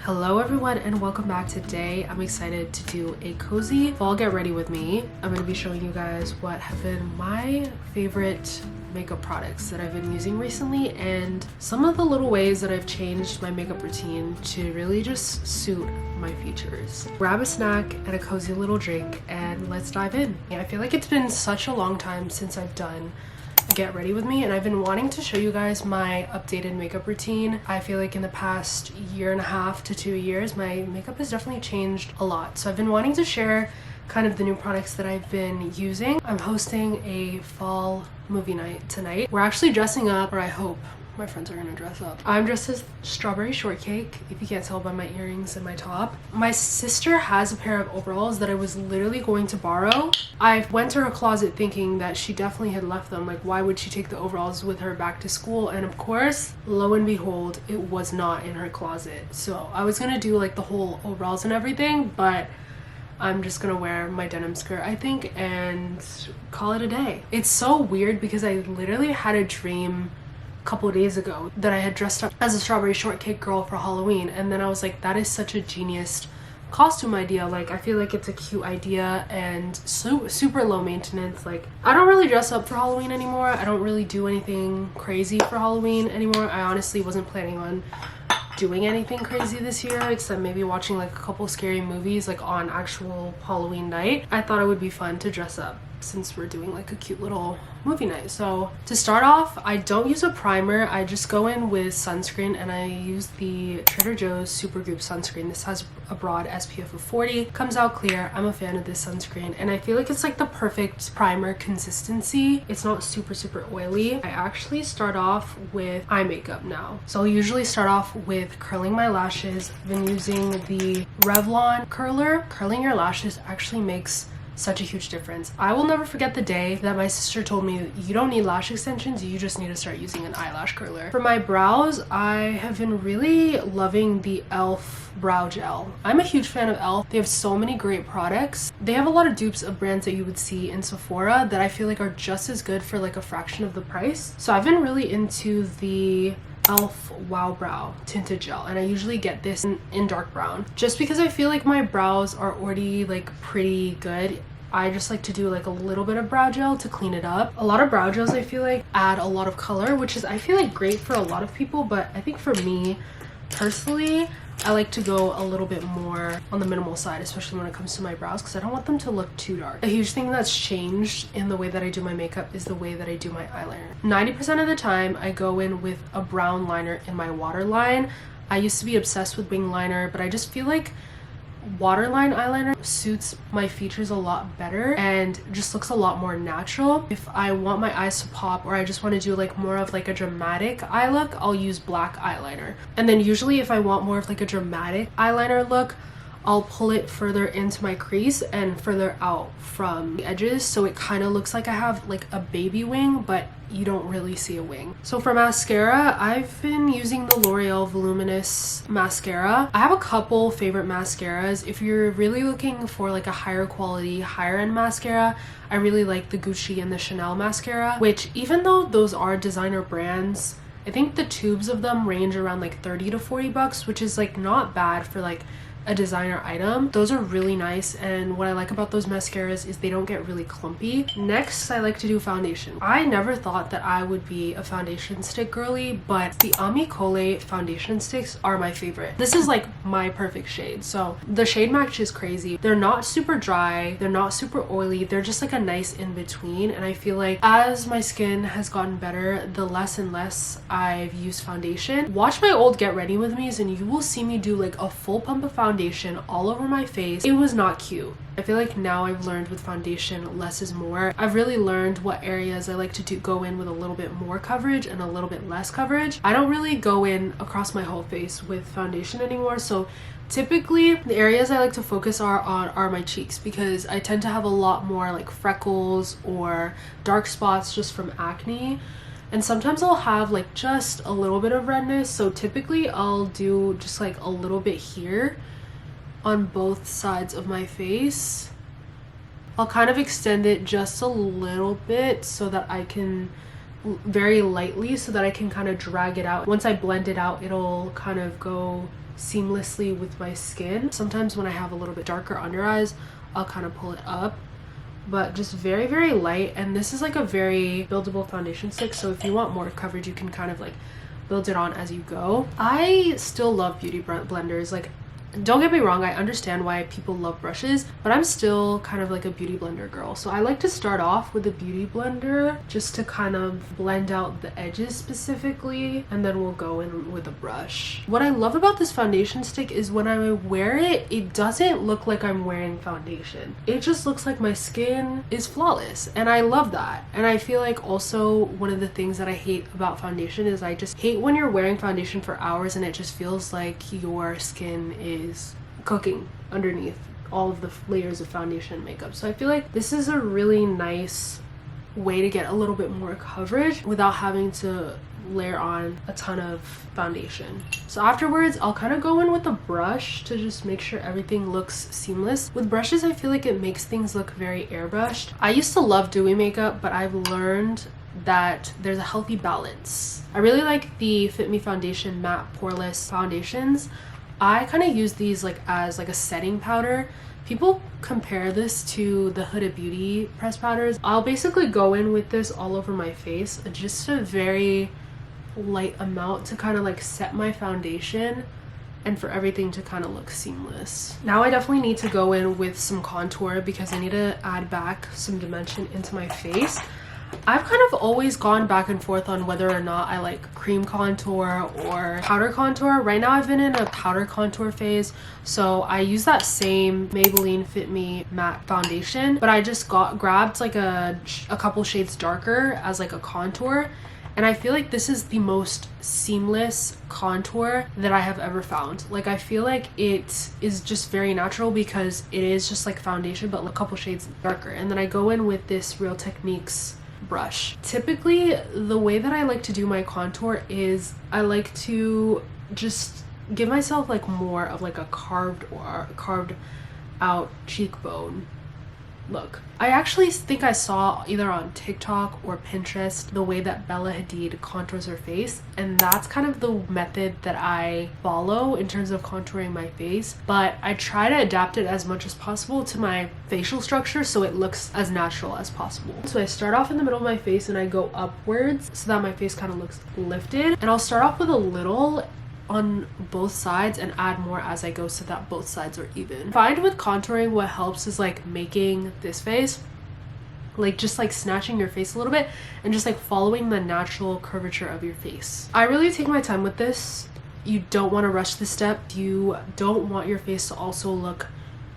Hello everyone and welcome back. Today I'm excited to do a cozy fall get ready with me. I'm going to be showing you guys what have been my favorite makeup products that I've been using recently and some of the little ways that I've changed my makeup routine to really just suit my features. Grab a snack and a cozy little drink and let's dive in. I feel like it's been such a long time since I've done get ready with me, and I've been wanting to show you guys my updated makeup routine. I feel like in the past year and a half to 2 years my makeup has definitely changed a lot, so I've been wanting to share kind of the new products that I've been using. I'm hosting a fall movie night tonight. We're actually dressing up, or I hope my friends are gonna dress up. I'm dressed as strawberry shortcake, if you can't tell by my earrings and my top. My sister has a pair of overalls that I was literally going to borrow. I went to her closet thinking that she definitely had left them. Like, why would she take the overalls with her back to school? And of course, lo and behold, it was not in her closet. So I was gonna do like the whole overalls and everything, but I'm just gonna wear my denim skirt, I think, and call it a day. It's so weird because I literally had a dream couple days ago that I had dressed up as a strawberry shortcake girl for Halloween, and then I was like, that is such a genius costume idea. Like, I feel like it's a cute idea and so super low maintenance. Like, I don't really dress up for Halloween anymore. I don't really do anything crazy for Halloween anymore. I honestly wasn't planning on doing anything crazy this year except maybe watching like a couple scary movies like on actual Halloween night. I thought it would be fun to dress up since we're doing like a cute little movie night. So to start off, I don't use a primer. I just go in with sunscreen, and I use the Trader Joe's Supergoop sunscreen. This has a broad SPF of 40, comes out clear. I'm a fan of this sunscreen, and I feel like it's like the perfect primer consistency. It's not super oily. I actually start off with eye makeup now. So I'll usually start off with curling my lashes. I've been using the Revlon curler. Curling your lashes actually makes such a huge difference. I will never forget the day that my sister told me, you don't need lash extensions, you just need to start using an eyelash curler. For my brows, I have been really loving the e.l.f. brow gel. I'm a huge fan of e.l.f. They have so many great products. They have a lot of dupes of brands that you would see in Sephora that I feel like are just as good for like a fraction of the price. So I've been really into the e.l.f. Wow Brow tinted gel, and I usually get this in dark brown just because I feel like my brows are already like pretty good. I just like to do like a little bit of brow gel to clean it up. A lot of brow gels I feel like add a lot of color, which is I feel like great for a lot of people, but I think for me personally, I like to go a little bit more on the minimal side, especially when it comes to my brows, because I don't want them to look too dark. A huge thing that's changed in the way that I do my makeup is the way that I do my eyeliner. 90% of the time I go in with a brown liner in my waterline. I used to be obsessed with wing liner, but I just feel like waterline eyeliner suits my features a lot better and just looks a lot more natural. If I want my eyes to pop, or I just want to do like more of like a dramatic eye look, I'll use black eyeliner. And then usually if I want more of like a dramatic eyeliner look, I'll pull it further into my crease and further out from the edges, so it kind of looks like I have like a baby wing, but you don't really see a wing. So for mascara, I've been using the L'Oreal Voluminous mascara. I have a couple favorite mascaras. If you're really looking for like a higher quality, higher end mascara, I really like the Gucci and the Chanel mascara, which even though those are designer brands, I think the tubes of them range around like 30 to 40 bucks, which is like not bad for like a designer item. Those are really nice, and what I like about those mascaras is they don't get really clumpy. Next, I like to do foundation. I never thought that I would be a foundation stick girly, but the Ami Colé foundation sticks are my favorite. This is like my perfect shade. So the shade match is crazy. They're not super dry, they're not super oily, they're just like a nice in between, and I feel like as my skin has gotten better, the less and less I've used foundation. Watch my old get ready with me's and you will see me do like a full pump of foundation all over my face. It was not cute. I feel like now I've learned with foundation, less is more. I've really learned what areas I like to go in with a little bit more coverage and a little bit less coverage. I don't really go in across my whole face with foundation anymore, so typically the areas I like to focus are my cheeks, because I tend to have a lot more like freckles or dark spots just from acne. And sometimes I'll have like just a little bit of redness, so typically I'll do just like a little bit here on both sides of my face. I'll kind of extend it just a little bit so that I can very lightly, so that I can kind of drag it out. Once I blend it out, it'll kind of go seamlessly with my skin. Sometimes when I have a little bit darker under eyes, I'll kind of pull it up, but just very, very light. And this is like a very buildable foundation stick, so if you want more coverage, you can kind of like build it on as you go. I still love beauty blenders. Like, don't get me wrong, I understand why people love brushes, but I'm still kind of like a beauty blender girl. So I like to start off with a beauty blender just to kind of blend out the edges specifically, and then we'll go in with a brush. What I love about this foundation stick is when I wear it, it doesn't look like I'm wearing foundation. It just looks like my skin is flawless, and I love that. And I feel like also one of the things that I hate about foundation is I just hate when you're wearing foundation for hours and it just feels like your skin is cooking underneath all of the layers of foundation and makeup. So I feel like this is a really nice way to get a little bit more coverage without having to layer on a ton of foundation. So afterwards, I'll kind of go in with a brush to just make sure everything looks seamless. With brushes, I feel like it makes things look very airbrushed. I used to love doing makeup, but I've learned that there's a healthy balance. I really like the Fit Me Foundation matte poreless foundations. I kind of use these like as like a setting powder. People compare this to the Huda Beauty pressed powders. I'll basically go in with this all over my face, just a very light amount to kind of like set my foundation and for everything to kind of look seamless. Now I definitely need to go in with some contour because I need to add back some dimension into my face. I've kind of always gone back and forth on whether or not I like cream contour or powder contour. Right now I've been in a powder contour phase, so I use that same Maybelline Fit Me matte foundation, but I just grabbed like a couple shades darker as like a contour, and I feel like this is the most seamless contour that I have ever found. Like, I feel like it is just very natural because it is just like foundation but a couple shades darker. And then I go in with this Real Techniques brush. Typically, the way that I like to do my contour is I like to just give myself like more of like a carved out cheekbone look. I actually think I saw either on TikTok or Pinterest the way that Bella Hadid contours her face, and that's kind of the method that I follow in terms of contouring my face, but I try to adapt it as much as possible to my facial structure so it looks as natural as possible. So I start off in the middle of my face and I go upwards so that my face kind of looks lifted, and I'll start off with a little on both sides and add more as I go so that both sides are even. I find with contouring what helps is like making this face like just like snatching your face a little bit and just like following the natural curvature of your face. I really take my time with this. You don't want to rush this step. You don't want your face to also look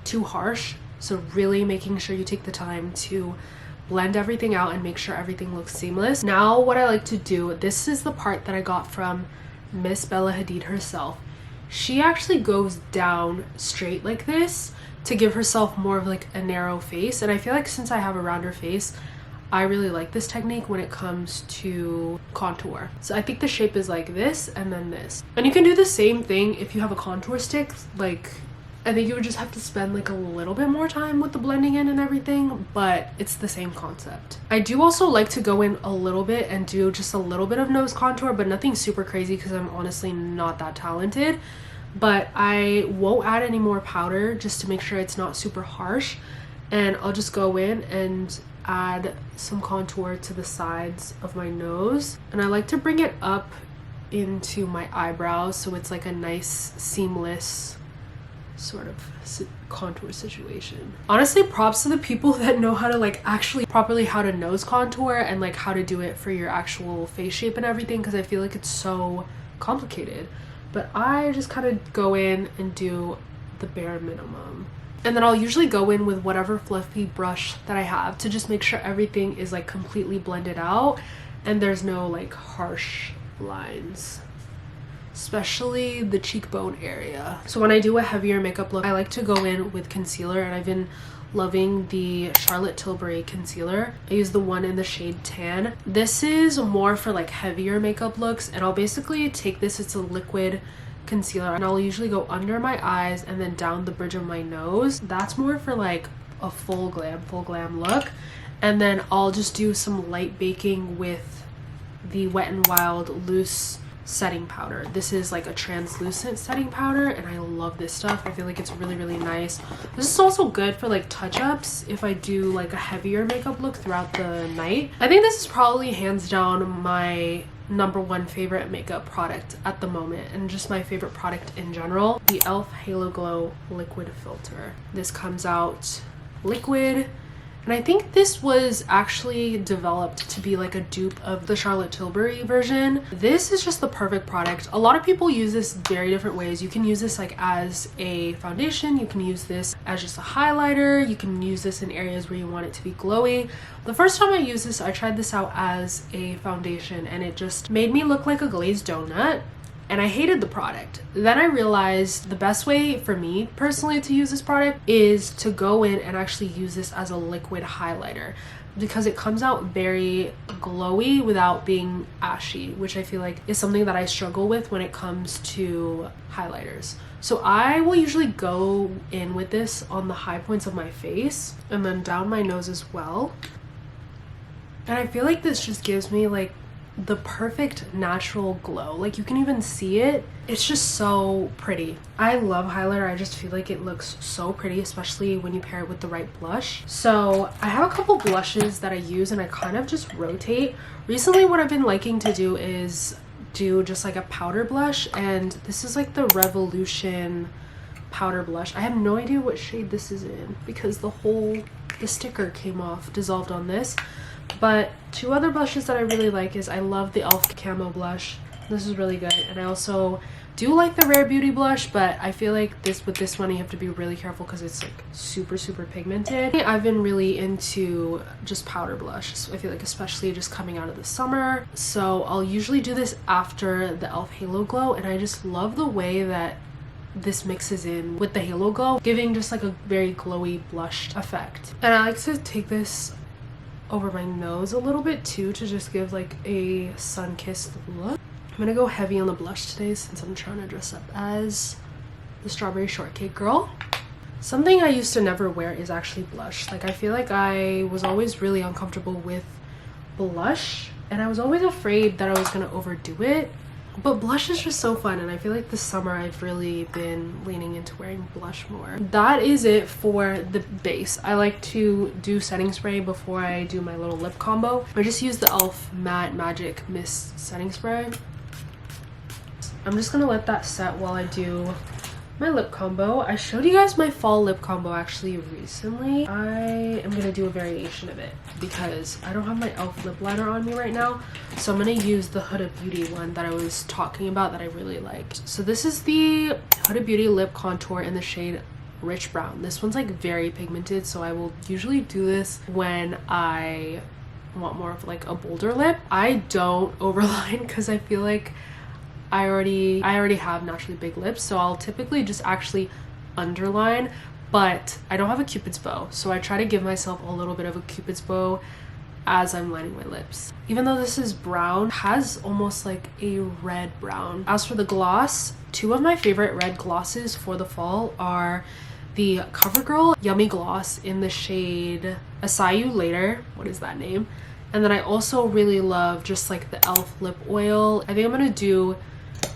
too harsh, so really making sure you take the time to blend everything out and make sure everything looks seamless. Now what I like to do, this is the part that I got from Miss Bella Hadid herself. She actually goes down straight like this to give herself more of like a narrow face, and I feel like since I have a rounder face, I really like this technique when it comes to contour. So I think the shape is like this and then this, and you can do the same thing if you have a contour stick. Like, I think you would just have to spend like a little bit more time with the blending in and everything, but it's the same concept. I do also like to go in a little bit and do just a little bit of nose contour, but nothing super crazy because I'm honestly not that talented. But I won't add any more powder just to make sure it's not super harsh, and I'll just go in and add some contour to the sides of my nose, and I like to bring it up into my eyebrows so it's like a nice seamless sort of contour situation. Honestly, props to the people that know how to like actually properly how to nose contour and like how to do it for your actual face shape and everything, because I feel like it's so complicated. But I just kind of go in and do the bare minimum, and then I'll usually go in with whatever fluffy brush that I have to just make sure everything is like completely blended out and there's no like harsh lines, especially the cheekbone area. So when I do a heavier makeup look, I like to go in with concealer, and I've been loving the Charlotte Tilbury concealer. I use the one in the shade Tan. This is more for like heavier makeup looks, and I'll basically take this, it's a liquid concealer, and I'll usually go under my eyes and then down the bridge of my nose. That's more for like a full glam look. And then I'll just do some light baking with the Wet n Wild loose setting powder. This is like a translucent setting powder, and I love this stuff. I feel like it's really, really nice. This is also good for like touch-ups if I do like a heavier makeup look throughout the night. I think this is probably hands down my #1 favorite makeup product at the moment, and just my favorite product in general. The e.l.f. Halo Glow Liquid Filter. This comes out liquid, and I think this was actually developed to be like a dupe of the Charlotte Tilbury version. This is just the perfect product. A lot of people use this very different ways. You can use this like as a foundation, you can use this as just a highlighter, you can use this in areas where you want it to be glowy. The first time I used this, I tried this out as a foundation, and it just made me look like a glazed donut, and I hated the product. Then I realized the best way for me personally to use this product is to go in and actually use this as a liquid highlighter, because it comes out very glowy without being ashy, which I feel like is something that I struggle with when it comes to highlighters. So I will usually go in with this on the high points of my face and then down my nose as well. And I feel like this just gives me like the perfect natural glow. Like you can even see it. It's just so pretty. I love highlighter. I just feel like it looks so pretty, especially when you pair it with the right blush. So I have a couple blushes that I use, and I kind of just rotate. Recently what I've been liking to do is do just like a powder blush, and this is like the Revolution powder blush. I have no idea what shade this is in because the sticker came off, dissolved on this. But two other blushes that I really like is I love the e.l.f. Camo blush. This is really good. And I also do like the Rare Beauty blush, but I feel like with this one you have to be really careful because it's like super, super pigmented. I've been really into just powder blush. I feel like especially just coming out of the summer. So I'll usually do this after the e.l.f. Halo Glow, and I just love the way that this mixes in with the Halo Glow, giving just like a very glowy blushed effect. And I like to take this over my nose a little bit too, to just give like a sun-kissed look. I'm gonna go heavy on the blush today since I'm trying to dress up as the Strawberry Shortcake Girl. Something I used to never wear is actually blush. Like I feel like I was always really uncomfortable with blush, and I was always afraid that I was gonna overdo it. But blush is just so fun, and I feel like this summer I've really been leaning into wearing blush more. That is it for the base. I like to do setting spray before I do my little lip combo. I just use the e.l.f. Matte Magic Mist setting spray. I'm just gonna let that set while I do my lip combo. I showed you guys my fall lip combo actually recently. I am gonna do a variation of it because I don't have my e.l.f. lip liner on me right now, so I'm gonna use the Huda Beauty one that I was talking about that I really liked. So this is the Huda Beauty lip contour in the shade Rich Brown. This one's like very pigmented, so I will usually do this when I want more of like a bolder lip. I don't overline because I feel like I already have naturally big lips, so I'll typically just actually underline, but I don't have a Cupid's bow, so I try to give myself a little bit of a Cupid's bow as I'm lining my lips. Even though this is brown, it has almost like a red brown. As for the gloss, two of my favorite red glosses for the fall are the CoverGirl Yummy Gloss in the shade Acai You Later. What is that name? And then I also really love just like the e.l.f. lip oil. I think I'm gonna do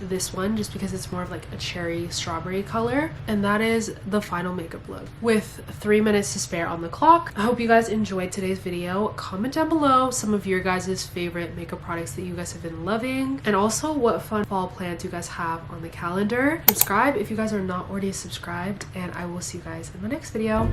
this one just because it's more of like a cherry strawberry color, and that is the final makeup look with 3 minutes to spare on the clock. I hope you guys enjoyed today's video. Comment down below some of your guys' favorite makeup products that you guys have been loving, and also what fun fall plans you guys have on the calendar. Subscribe if you guys are not already subscribed, and I will see you guys in the next video.